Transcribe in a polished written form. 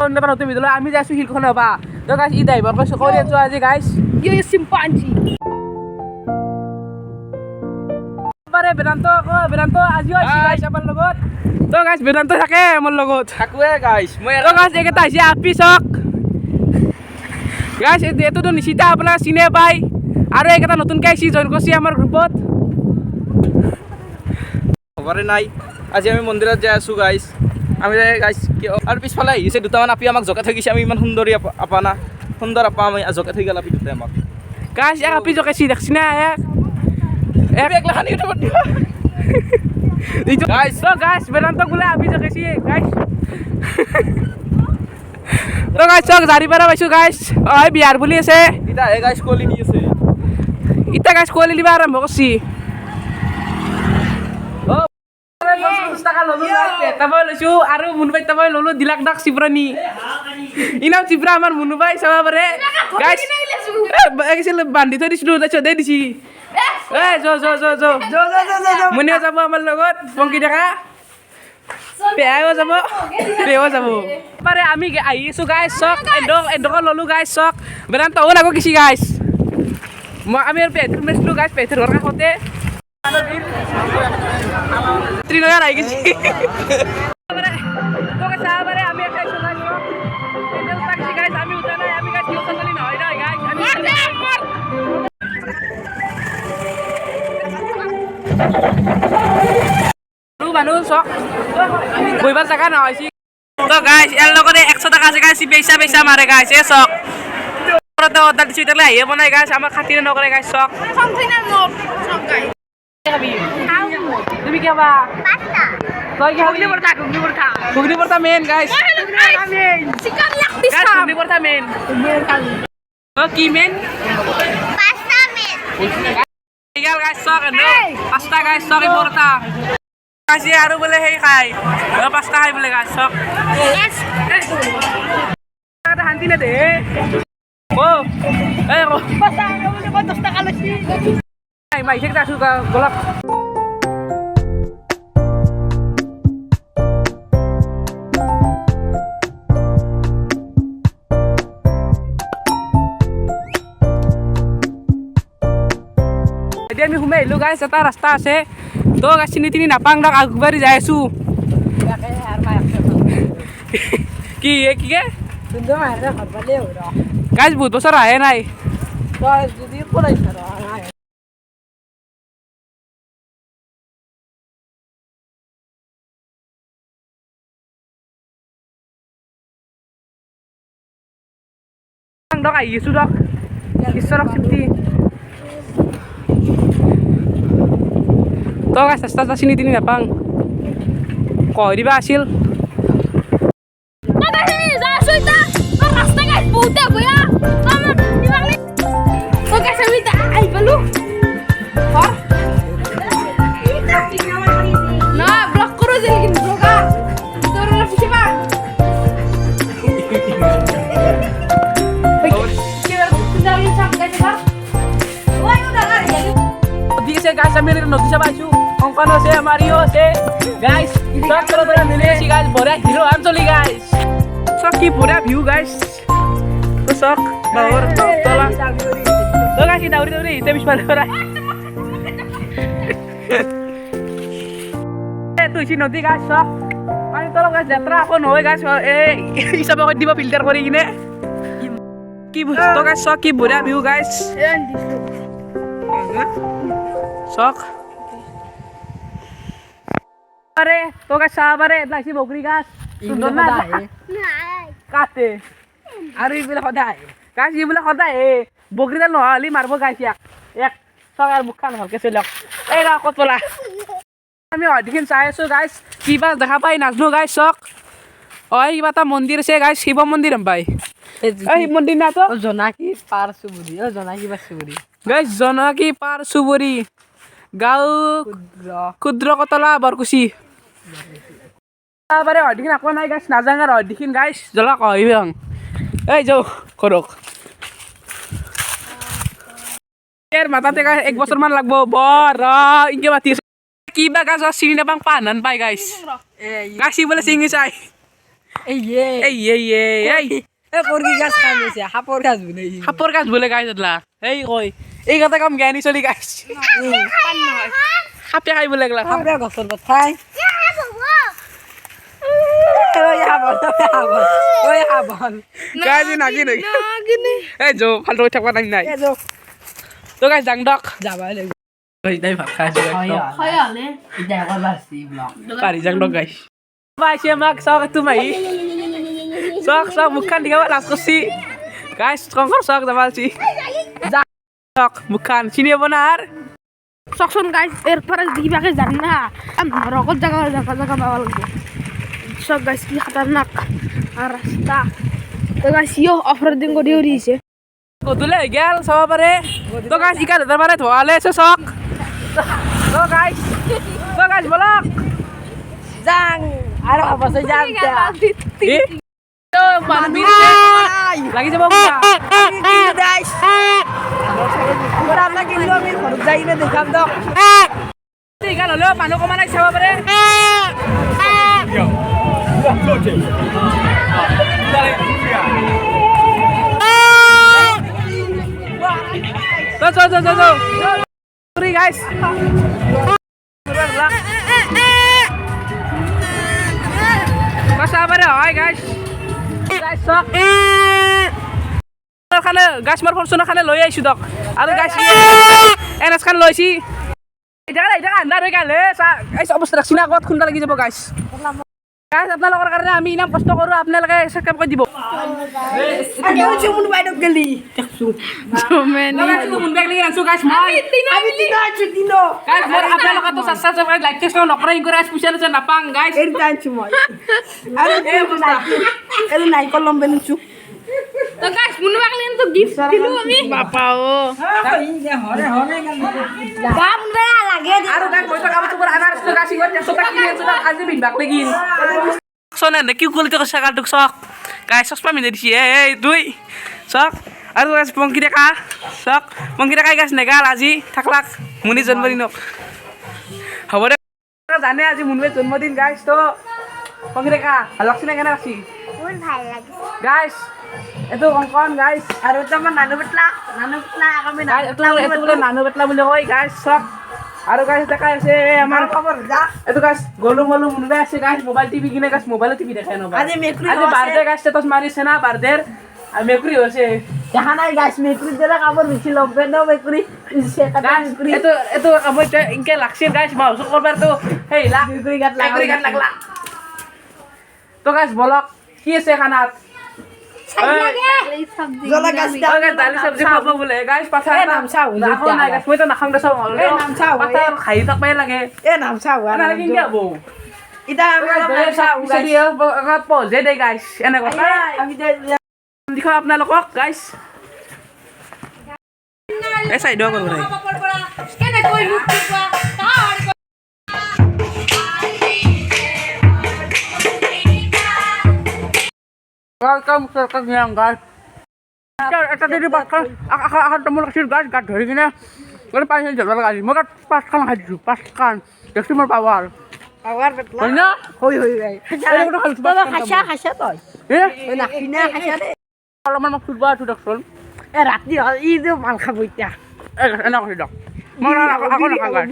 নতুন ভিডিঅ' আমি যাই আছোঁ শিলখন হ'বা তো গাইছ ই ড্ৰাইভাৰ কৈছোঁ কৰি আছোঁ আজি গাইছ চিম্পাঞ্জি বেদান্ত আজিও আহিছে গাইছ আমাৰ লগত তো গাইছ বেদান্ত থাকে আমাৰ লগত থাকোৱে গাইছ মই তো গাইছ এইকেইটা আহিছে আপি চক গাইছ এইটোতো নিশ্চিতা আপোনাৰ চিনে পাই আৰু এইকেইটা নতুনকৈ আহিছে জইন কৰিছে আমাৰ গ্ৰুপত খবৰে নাই আজি আমি মন্দিৰত যাই আছোঁ গাইছ আমি গাইছ আৰু পিছফালে আহিছে দুটামান আপি আমাক জকাই থৈ গৈছে আমি ইমান সুন্দৰী আপা না সুন্দৰ আপা আমি জকাই থৈ গ'ল আপি দুটাই আমাক গাইছ এক আপি জকাইছি দেখছি না এক একলা খানি উঠাব দিবা গাইছ তো গাইছ বেদান্ত বোলে আপি জকাইছি গাইছ তো গাইছ চক জাৰি পাৰা পাইছোঁ গাইছ অ বিহাৰ বুলি আছে ইতা হে গাইছ কলি দি আছে ইতা গাইছ কোৱালি দিবা আৰম্ভ কৰিছি লৈছোঁ আৰু মুনুবাই তাবাই ল'লোঁ দিলাক দাক চিপৰানি ইনাম চিপৰা আমাৰ মুনুবাই চাব পাৰে গাইছ বান্ধি থৈ দিছিলোঁ তাৰপিছত দে দিছি মুনিও যাব আমাৰ লগত পংকি ডেকা পেহাও যাব পেহাও যাব পাৰে আমি আহি আছোঁ গাইছ চক এডোখৰ ল'লোঁ গাইছ চক বেদান্তও লাগো কিছু গাইছ আমি আৰু পেহীৰ মাৰিছিলোঁ গাইছ পেহীৰ ঘৰ কাষতে ত্ৰিনগৰ আহি গৈছে আমি আমি উঠা নাই আমি গাইছ নহয় গাইছ মানুহ চক বহিবাৰ জেগা নহয় তো গাইছ ইয়াৰ লগতে 100 টকা আছে গাইছ পইচা মাৰে গাইছ এই চক অৰ্ডাৰ দিছোঁ এতিয়ালৈ আহিয়ে বনাই গাইছ আমাৰ খাতিৰে নকৰে গাইছ চক তুমি কি খাবা তই কি খাবি ঘুগনি পৰঠা মেইন গাইছ ঘুগনি পৰঠা মেইন কি মেইন গাইছ চক পাঁচটা গাইছ চক পৰঠা গাইছে আৰু বোলে সেই খাই পাঁচটা খাই বোলে গাইছ চক শান্তি নেদে মাইছে আছোঁ গলাপ এতিয়া আমি সোমাই আহিলোঁ গাইছ এটা ৰাস্তা আছে তো গাইছ চিনি তিনি নাপাং দাক আগবাঢ়ি যাই আছোঁ কি গাইছ বহুত বছৰ আহে নাই দক আহি আছোঁ দক ঈশ্বৰক চিন্তি তো গাইছ ৰাস্তা চিনি তিনি নাপাং কয় দিবা আছিল গাইছ আমি নদী চাব আহিছোঁ অংকন আছে আমাৰিও আছে গাইছ চব তলৰ মিলি আছি গাইছ বঢ়িয়া হিৰো আম চলি গাইছ চক কি বঢ়িয়া ভিউ গাইছ তো চক বাহৰ তলা তো গাইছ দাউৰি হিতে পিছফালে পৰা তুইছি নদী গাইছ চক পানী তলৰ গাইছ যাত্ৰা আকৌ নহয় গাইছ এই হিচাপে কৰি দিব ফিল্টাৰ কৰি কিনে কি বস্তু গাইছ চক কি বঢ়িয়া ভিউ গাইছ চক আরে তো গাছ সাবারে লাইছি বকরি গাছ সুন্দর না কাটে আর এইগুলো সদায় গাছ এইগুলো সদায় বকরিডাল নহ'লে মারব গাছ এক চকাৰ মুখখন ভালকে চলক এই কত পলা আমি অধিকখিনি চাই আছোঁ গাইছ কিবা দেখা পাই নাজনো গাইছ চক কিবা এটা মন্দিৰ আছে গাইছ শিৱ মন্দিৰ পাই শিৱ মন্দিৰ না তো জোনাকী পাৰ চুবুৰী জোনাকী পাৰ চুবুৰী গাইছ জোনাকী পাৰ চুবুৰী গাঁও ক্ষুদ্ৰ কতলা বৰকুচি তারপরে অর্ধিন আকো নাই গাছ নাজাং আর অর্ধিন গাইছ জলা কহিবাং এই যাও করক এর মাথাতে গাছ 1 বছর মান লাগবো বড় ইনকে মাতি কিবা গাছ চিনি নাপাং পানান পাই গাইছ গাছি বলে চিঙি চাই এই কৰ্গি গাছ খাই লৈছে সাপৰ গাছ বোলে সাপৰ গাছ বোলে গাইছ এতলা এই কই এই কথা কাম জ্ঞানী চলি গাইছ সাপে খাই বোলে এগলা সাপে গছৰ পাত খাই গাইছ নাকি নেকি এই যো ফালতু থাকবা টাইম নাই তো গাইছ যাং দক যাবাই লাগিব তাই ভাত খাই পাৰি যাং দক গাইছ পাইছে আমাক চাওক তুমি চাওক মুখখান দেখাব লাজ কৰছি গাইছ কংকৰ চাওক যাবালছি চাওক মুখখান চিনি পাব না আর চকচোন গাইজ এরপরে কিবাকে জানি না নরকত জায়গা পাওয়া লাগবে সব গাইজ কি খাতারনাক আর রাস্তা তো গাইজ ইও অফরোডিং করিও দিয়েছে গধূলি হৈ গেল চাব পাৰে তো গাইছ ইকা ধৰাৰ পাৰে ধোৱালে আছে চক তো গাইছ বলক যাং আৰু অৱশ্যে যাম কি তো মানুহ বিৰিছে লাগি যাব পুৰা দেখাম দক ইকা হ'লেও মানুহ কমানাই চাব পাৰে গাইছ চাব পাৰে হয় গাইছ চক খানে গাছ মাৰ ফৰচুনৰ খানে লৈ আহিছোঁ দক আৰু গাছ এন এছ খান লৈছি এতিয়া আন্ধাৰ হৈ গ'ল গাইছ অৱস্থা ৰাখছি না ক'ত খুন্দা লাগি যাব গাইছ গাইছ আপোনালোকৰ কাৰণে আমি ইমান কষ্ট কৰোঁ আপোনালোকে ছাবস্ক্ৰাইব কৰি দিব নাৰিকল লম বেলিছো তো গাইজ মুনুবাক লেন তো গিফট দিলো আমি আৰু গাইছ মই কামটো কৰা আনাৰ আছে গাছি গৈ তেছ টা কিনি আছো আজি বিনবাক লাগিন সোনে নে কি কলিতে কছা কাটক চক গাইছ চশমা মিনে দিছি এই দুই চক আৰু গাইছ পংকি দেখা চক পংকি দেখাই গাছ নেগাল আজি থাকলাক মুনি জন্মদিনক হ'ব দে জানে আজি মুনুৱে জন্মদিন গাইছ তো পংকি দেখা ভাল লাগছি না কেনে লাগছি গাইছ এইটো কংকন গাইছ আৰু এটা আমাৰ নানু বেটলা আমি গাইছ এইটো বোলে নানু বেটলা বুলি কয় গাইছ চক আৰু গাইছ দেখাই আছে আমাৰ খবৰ যা এইটো গাইছ গলু মুনুৱে আছে গাইছ মোবাইল টিভি কিনে গাইছ মোবাইলত টিভি দেখাই নবা আজি মেকুৰী আজি বাৰ্থডে গাইছ ষ্টেটাছ মাৰিছে না বাৰ্থডেৰ আৰু মেকুৰী হৈছে দেখা নাই গাছ মেকুৰীৰ দৰে কাপোৰ বেছি লম্বে ন মেকুৰী গাইছ এইটো মই ইনকে লাগছিল গাইছ মই ওচৰ কৰবাৰ তো হেই লাখ মেকুৰী গাত লাগলা তো গাইছ বলক কি আছে খানাত জ্বলা গাছ দালি চব্জি খাব বোলে গাইছ পাঠা নাম চাও নাখাওঁ নাই গাইছ মইতো নাখাওঁ দে চাওঁ নাম চাও পাঠা খাই থাকবাই লাগে নাম চাও নালাগে কি হ'ব এতিয়া পজে দে গাইছ এনে কথা আমি দেখাওঁ আপোনালোকক গাইছ এই চাইড কৰিব লাগে Welcome to Kagyang guys. Ito dito paskan. Akan tumulak sila guys. Gat dhari kina. Kaya pa siya jawab guys. Magat paskan haju paskan. Jadi mau power. Power betul. Mana? Hoi guys. Ini udah harus Bawa kasya toy. Ya? Nak pina kasya deh. Kalau mana maksud gua sudah sol. Rati itu mal kabuitnya. Enak sih dok. Mana aku nak guys.